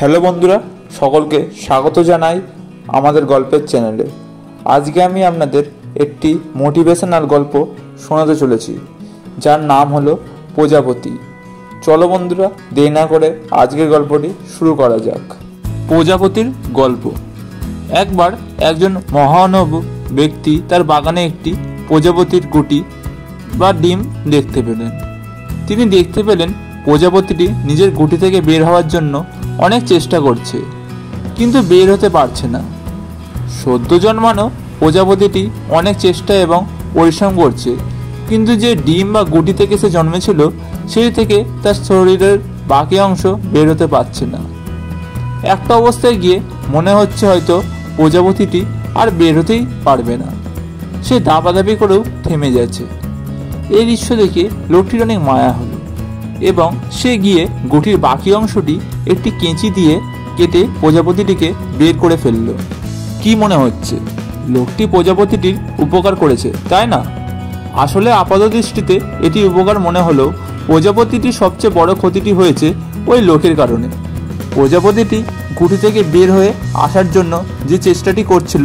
Hello বন্ধুরা, সকলকে স্বাগত জানাই আমাদের গল্পের চ্যানেলে। আজকে আমি আপনাদের একটি মোটিভেশনাল গল্প শোনাতে চলেছি, যার নাম হলো প্রজাপতি। চলো বন্ধুরা, দেরি না করে আজকের গল্পটি শুরু করা যাক। প্রজাপতির গল্প। একবার একজন মহানব ব্যক্তি তার বাগানে একটি প্রজাপতির গুটি বা ডিম দেখতে পেলেন। তিনি দেখতে পেলেন প্রজাপতিটি নিজের গুটি থেকে বের হওয়ার জন্য অনেক চেষ্টা করছে, কিন্তু বের হতে পারছে না। সদ্য জন্মানো প্রজাপতিটি অনেক চেষ্টা এবং পরিশ্রম করছে, কিন্তু যে ডিম বা গুটি থেকে সে জন্মেছিল সেই থেকে তার শরীরের বাকি অংশ বের হতে পারছে না। একটা অবস্থায় গিয়ে মনে হচ্ছে হয়তো প্রজাপতিটি আর বের হতেই পারবে না। সে দাপাদাপি করেও থেমে যাচ্ছে। এই দৃশ্য দেখে লোকটির অনেক মায়া হলো এবং সে গিয়ে গুটির বাকি অংশটি একটি কেঁচি দিয়ে কেটে প্রজাপতিটিকে বের করে ফেলল। কি মনে হচ্ছে, লোকটি প্রজাপতিটির উপকার করেছে, তাই না? আসলে আপাত দৃষ্টিতে এটি উপকার মনে হলেও প্রজাপতিটির সবচেয়ে বড় ক্ষতিটি হয়েছে ওই লোকের কারণে। প্রজাপতিটি গুটি থেকে বের হয়ে আসার জন্য যে চেষ্টাটি করছিল,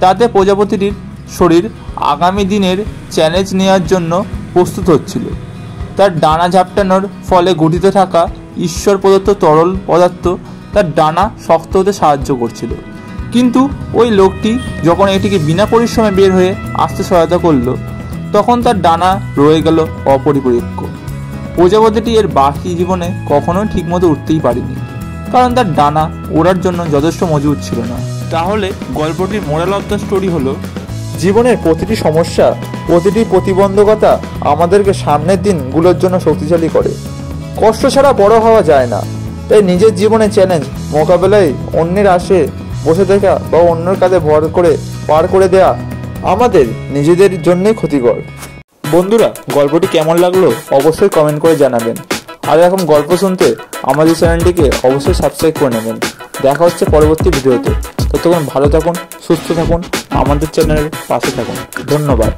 তাতে প্রজাপতিটির শরীর আগামী দিনের চ্যালেঞ্জ নেওয়ার জন্য প্রস্তুত হচ্ছিল। তার ডানা ঝাপটানোর ফলে গঠিত থাকা ঈশ্বর প্রদত্ত তরল পদার্থ তার ডানা শক্ত হতে সাহায্য করছিল, কিন্তু ওই লোকটি যখন এটিকে বিনা পরিশ্রমে বের হয়ে আসতে সহায়তা করল, তখন তার ডানা রয়ে গেল অপরিপক্ক। প্রজাপতিটি এর বাকি জীবনে কখনোই ঠিকমতো উঠতেই পারেনি, কারণ তার ডানা ওড়ার জন্য যথেষ্ট মজবুত ছিল না। তাহলে গল্পটির মোরাল অফ দ্য স্টোরি হলো, জীবনের প্রতিটি সমস্যা, প্রতিটি প্রতিবন্ধকতা আমাদেরকে সামনের দিনগুলোর জন্য শক্তিশালী করে। কষ্ট ছাড়া বড় হওয়া যায় না, তাই নিজের জীবনের চ্যালেঞ্জ মোকাবেলায় অন্যের আশে বসে থাকা বা অন্যের কাঁধে ভর করে পার করে দেয়া আমাদের নিজেদের জন্যই ক্ষতিকর। বন্ধুরা, গল্পটি কেমন লাগলো অবশ্যই কমেন্ট করে জানাবেন। আর এরকম গল্প শুনতে আমাদের চ্যানেলটিকে অবশ্যই সাবস্ক্রাইব করে নেবেন। দেখা হচ্ছে পরবর্তী ভিডিওতে। ততক্ষণ ভালো থাকুন, সুস্থ থাকুন, আমাদের চ্যানেলের পাশে থাকুন। ধন্যবাদ।